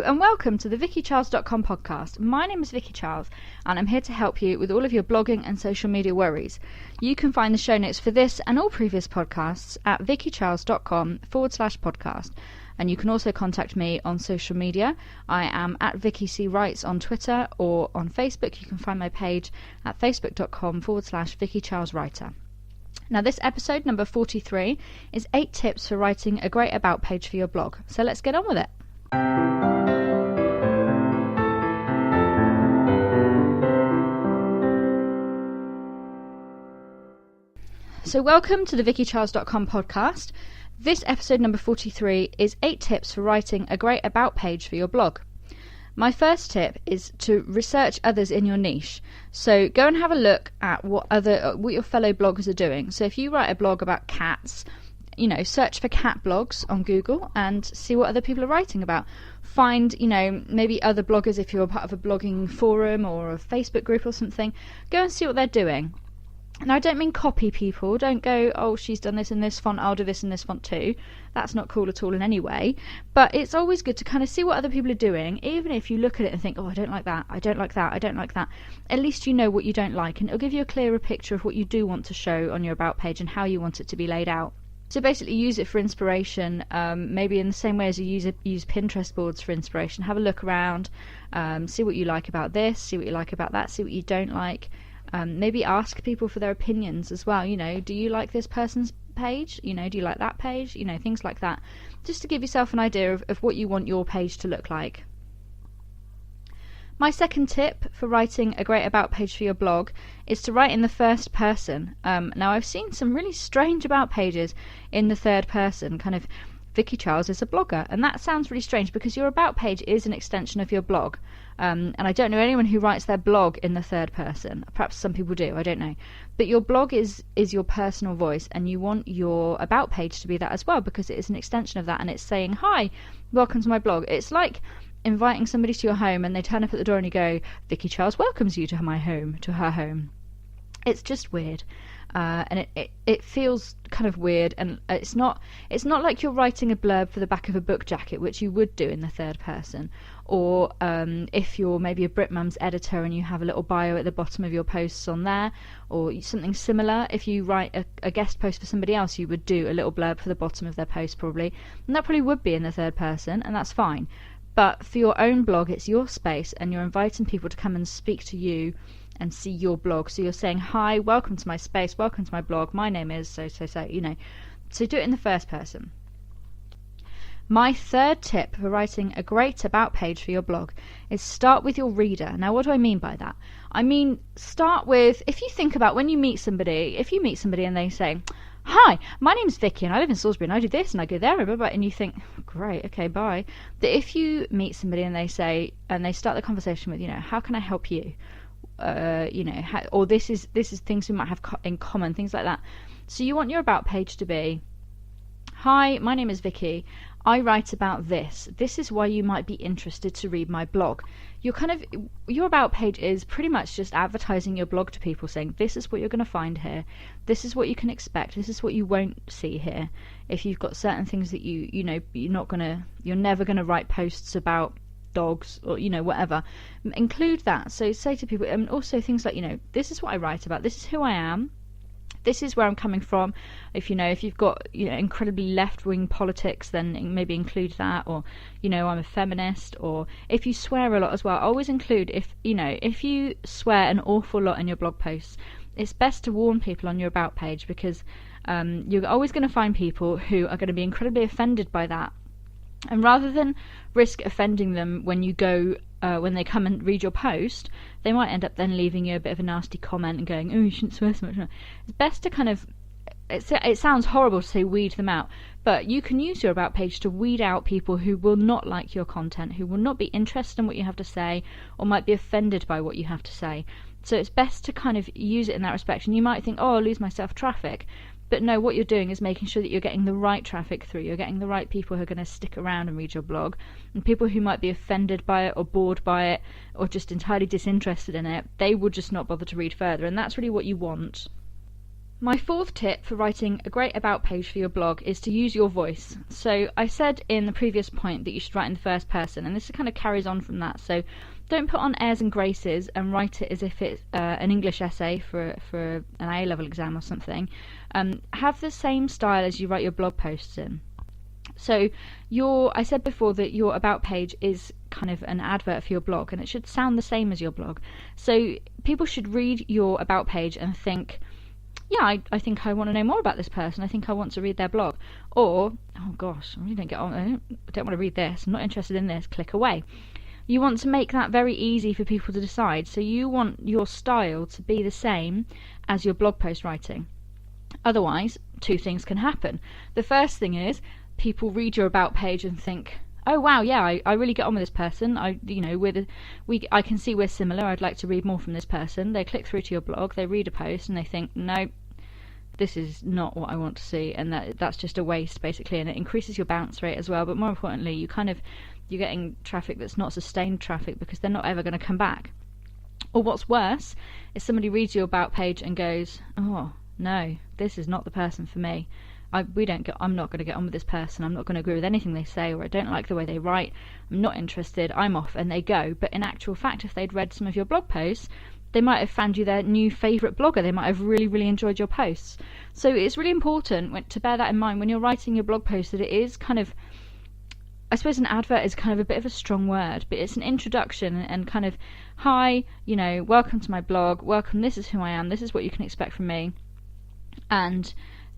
and welcome to the VickyCharles.com podcast. My name is Vicky Charles and I'm here to help you with all of your blogging and social media worries. You can find the show notes for this and all previous podcasts at VickyCharles.com/podcast. And you can also contact me on social media. I am at Vicky C. Writes on Twitter, or on Facebook. You can find my page at facebook.com/VickyCharlesWriter. Now, this episode, number 43, is 8 tips for writing a great about page for your blog. So let's get on with it. So welcome to the VickyCharles.com podcast. This episode number 43 is 8 tips for writing a great about page for your blog. My first tip is to research others in your niche. So go and have a look at what your fellow bloggers are doing. So if you write a blog about cats, search for cat blogs on Google and see what other people are writing about. Find, maybe other bloggers if you're a part of a blogging forum or a Facebook group or something. Go and see what they're doing. And I don't mean copy people. Don't go, oh, she's done this in this font, I'll do this in this font too. That's not cool at all in any way. But it's always good to kind of see what other people are doing, even if you look at it and think, oh, I don't like that, I don't like that, I don't like that. At least you know what you don't like, and it'll give you a clearer picture of what you do want to show on your about page and how you want it to be laid out. So basically use it for inspiration, maybe in the same way as you use Pinterest boards for inspiration. Have a look around, see what you like about this, see what you like about that, see what you don't like. Maybe ask people for their opinions as well. Do you like this person's page? Do you like that page? Things like that. Just to give yourself an idea of what you want your page to look like. My second tip for writing a great about page for your blog is to write in the first person. Now, I've seen some really strange about pages in the third person, kind of Vicky Charles is a blogger, and that sounds really strange because your about page is an extension of your blog. And I don't know anyone who writes their blog in the third person. Perhaps some people do, I don't know. But your blog is your personal voice, and you want your about page to be that as well, because it is an extension of that, and it's saying, hi, welcome to my blog. It's like inviting somebody to your home and they turn up at the door and you go, Vicky Charles welcomes you to my home, to her home. It's just weird. And it feels kind of weird, and it's not like you're writing a blurb for the back of a book jacket, which you would do in the third person, or if you're maybe a Britmum's editor and you have a little bio at the bottom of your posts on there, or something similar. If you write a guest post for somebody else, you would do a little blurb for the bottom of their post probably, and that probably would be in the third person, and that's fine. But for your own blog, it's your space, and you're inviting people to come and speak to you and see your blog. So you're saying, hi, welcome to my space, welcome to my blog, my name is so. So do it in the first person. My third tip for writing a great about page for your blog is start with your reader. Now, what do I mean by that? I mean, start with, if you think about when you meet somebody, if you meet somebody and they say, hi, my name's Vicky and I live in Salisbury and I do this and I go there, and you think, great, okay, bye. But if you meet somebody and they say, and they start the conversation with, how can I help you? Or this is things we might have in common, things like that. So you want your about page to be, hi, my name is Vicky, I write about this. This is why you might be interested to read my blog. Your about page is pretty much just advertising your blog to people, saying this is what you're going to find here, this is what you can expect, this is what you won't see here. If you've got certain things that you're never going to write posts about dogs or whatever, include that. So say to people, and also things like this is what I write about, this is who I am, this is where I'm coming from. If you've got incredibly left-wing politics, then maybe include that. Or I'm a feminist. Or if you swear a lot as well, always include, if you swear an awful lot in your blog posts, it's best to warn people on your about page, because you're always going to find people who are going to be incredibly offended by that. And rather than risk offending them when you go, when they come and read your post, they might end up then leaving you a bit of a nasty comment and going, oh, you shouldn't swear so much. It's best to kind of, it sounds horrible to say weed them out, but you can use your about page to weed out people who will not like your content, who will not be interested in what you have to say, or might be offended by what you have to say. So it's best to kind of use it in that respect. And you might think, oh, I'll lose myself traffic. But no, what you're doing is making sure that you're getting the right traffic through. You're getting the right people who are going to stick around and read your blog. And people who might be offended by it or bored by it or just entirely disinterested in it, they will just not bother to read further. And that's really what you want. My fourth tip for writing a great about page for your blog is to use your voice. So I said in the previous point that you should write in the first person, and this kind of carries on from that. So don't put on airs and graces and write it as if it's an English essay for an A-level exam or something. Have the same style as you write your blog posts in. So I said before that your about page is kind of an advert for your blog, and it should sound the same as your blog. So people should read your about page and think, yeah, I think I want to know more about this person. I think I want to read their blog. Or, oh gosh, I really don't get on. I don't want to read this. I'm not interested in this. Click away. You want to make that very easy for people to decide. So you want your style to be the same as your blog post writing. Otherwise, two things can happen. The first thing is people read your about page and think, oh wow, yeah, I really get on with this person. I can see we're similar. I'd like to read more from this person. They click through to your blog, they read a post, and they think, no, this is not what I want to see, and that's just a waste basically. And it increases your bounce rate as well. But more importantly, you're getting traffic that's not sustained traffic because they're not ever going to come back. Or what's worse is somebody reads your about page and goes, oh no, this is not the person for me. I'm not going to get on with this person. I'm not going to agree with anything they say, or I don't like the way they write. I'm not interested. I'm off, and they go. But in actual fact, if they'd read some of your blog posts, they might have found you their new favourite blogger. They might have really, really enjoyed your posts. So it's really important to bear that in mind when you're writing your blog post, that it is kind of, I suppose an advert is kind of a bit of a strong word, but it's an introduction and kind of, hi, welcome to my blog. Welcome. This is who I am. This is what you can expect from me. And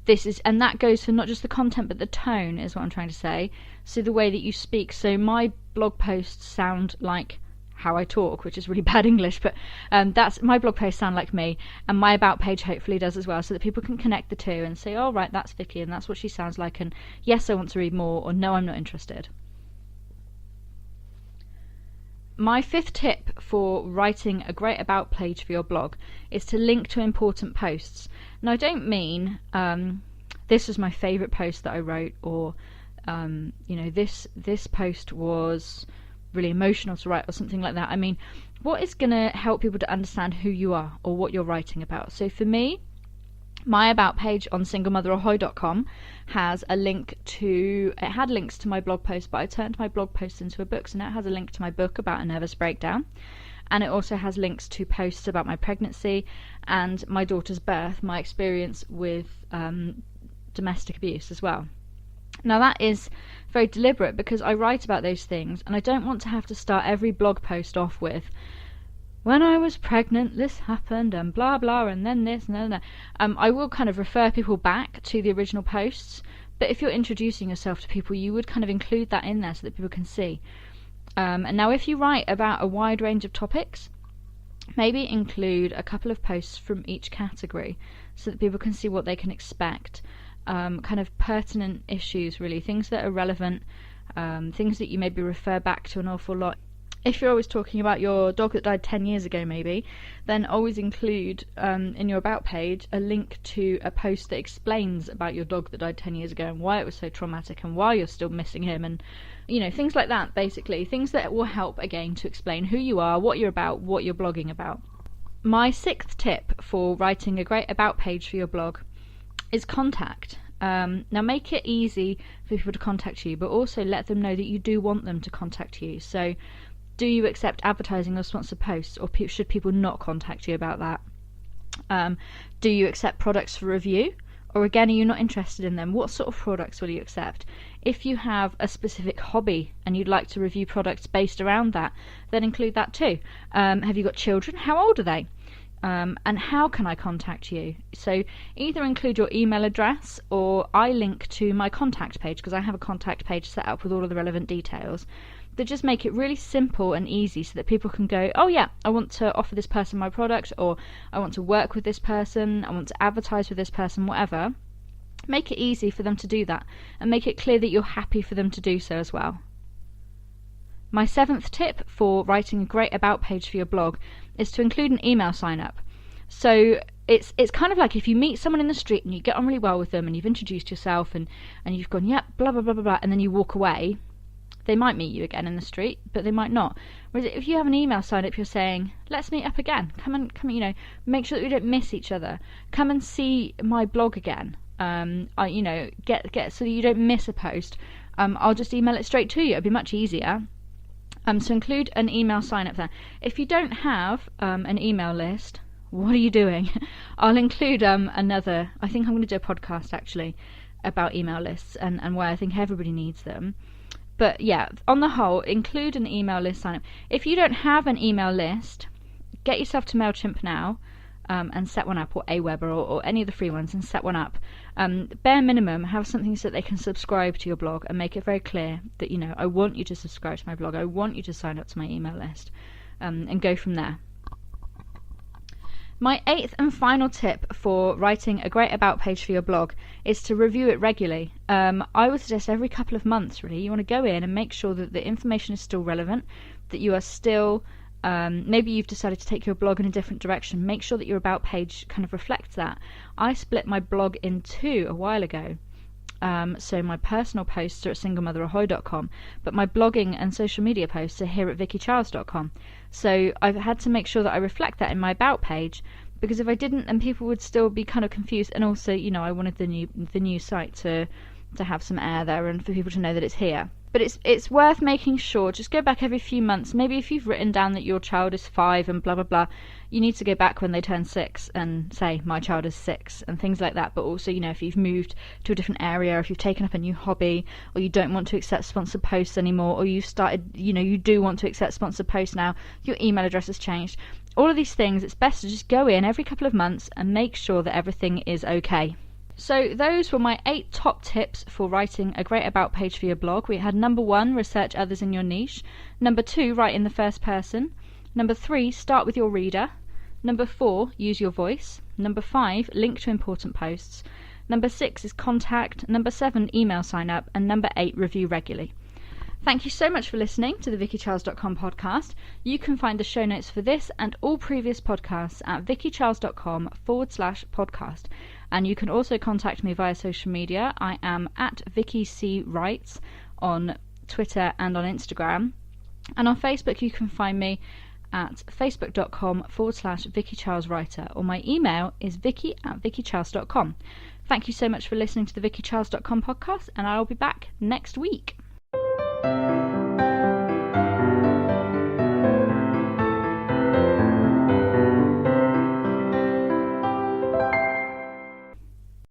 that goes for not just the content but the tone is what I'm trying to say. So the way that you speak. So my blog posts sound like how I talk, which is really bad English, but that's my blog posts sound like me, and my about page hopefully does as well, so that people can connect the two and say, oh right, that's Vicky and that's what she sounds like, and yes, I want to read more, or no, I'm not interested. My fifth tip for writing a great about page for your blog is to link to important posts. Now I don't mean this was my favourite post that I wrote, or this post was really emotional to write, or something like that. I mean, what is going to help people to understand who you are or what you're writing about? So for me, my about page on singlemotherahoy.com has a link to, it had links to my blog post, but I turned my blog post into a book, so now it has a link to my book about a nervous breakdown, and it also has links to posts about my pregnancy and my daughter's birth, my experience with domestic abuse as well. Now that is very deliberate because I write about those things, and I don't want to have to start every blog post off with, when I was pregnant, this happened, and blah blah, and then this, and then that. I will kind of refer people back to the original posts, but if you're introducing yourself to people, you would kind of include that in there so that people can see. And now if you write about a wide range of topics, maybe include a couple of posts from each category so that people can see what they can expect. Kind of pertinent issues, really, things that are relevant, things that you maybe refer back to an awful lot. If you're always talking about your dog that died 10 years ago maybe, then always include in your about page a link to a post that explains about your dog that died 10 years ago and why it was so traumatic and why you're still missing him, and things like that, basically. Things that will help, again, to explain who you are, what you're about, what you're blogging about. My sixth tip for writing a great about page for your blog is contact. Now make it easy for people to contact you, but also let them know that you do want them to contact you. So do you accept advertising or sponsored posts, or should people not contact you about that? Do you accept products for review, or again, are you not interested in them? What sort of products will you accept? If you have a specific hobby and you'd like to review products based around that, then include that too. Have you got children? How old are they? And how can I contact you? So either include your email address, or I link to my contact page, because I have a contact page set up with all of the relevant details, that just make it really simple and easy so that people can go, oh yeah, I want to offer this person my product, or I want to work with this person, I want to advertise with this person, whatever. Make it easy for them to do that, and make it clear that you're happy for them to do so as well. My seventh tip for writing a great about page for your blog is to include an email sign up. So it's kind of like if you meet someone in the street and you get on really well with them and you've introduced yourself and you've gone, yep, blah blah blah blah blah, and then you walk away, They might meet you again in the street, but they might not. Whereas if you have an email sign up, you're saying, let's meet up again. Come and make sure that we don't miss each other. Come and see my blog again. Get so that you don't miss a post. I'll just email it straight to you. It'd be much easier. So include an email sign up there. If you don't have an email list, what are you doing? I'll include another. I think I'm going to do a podcast actually about email lists and why I think everybody needs them. But yeah, on the whole, include an email list sign up. If you don't have an email list, get yourself to MailChimp now. And set one up, or Aweber, or any of the free ones, and set one up. Bare minimum, have something so that they can subscribe to your blog and make it very clear that, I want you to subscribe to my blog, I want you to sign up to my email list, and go from there. My 8th and final tip for writing a great about page for your blog is to review it regularly. I would suggest every couple of months, really. You want to go in and make sure that the information is still relevant, that you are still... maybe you've decided to take your blog in a different direction. Make sure that your about page kind of reflects that. I split my blog in two a while ago. So my personal posts are at singlemotherhoy.com, but my blogging and social media posts are here at vickycharles.com. So I've had to make sure that I reflect that in my about page, because if I didn't, then people would still be kind of confused. And also, I wanted the new site to have some air there and for people to know that it's here. But it's worth making sure, just go back every few months. Maybe if you've written down that your child is 5 and blah, blah, blah, you need to go back when they turn 6 and say, my child is 6 and things like that. But also, if you've moved to a different area, if you've taken up a new hobby, or you don't want to accept sponsored posts anymore, or you've started, you do want to accept sponsored posts now, your email address has changed. All of these things, it's best to just go in every couple of months and make sure that everything is okay. So those were my 8 top tips for writing a great about page for your blog. We had number 1, research others in your niche. Number 2, write in the first person. Number 3, start with your reader. Number 4, use your voice. Number 5, link to important posts. Number 6 is contact. Number 7, email sign up. And number 8, review regularly. Thank you so much for listening to the vickycharles.com podcast. You can find the show notes for this and all previous podcasts at vickycharles.com/podcast. And you can also contact me via social media. I am at VickyCWrites on Twitter and on Instagram. And on Facebook, you can find me at facebook.com/VickyCharlesWriter, or my email is vicky@vickycharles.com. Thank you so much for listening to the vickycharles.com podcast, and I'll be back next week.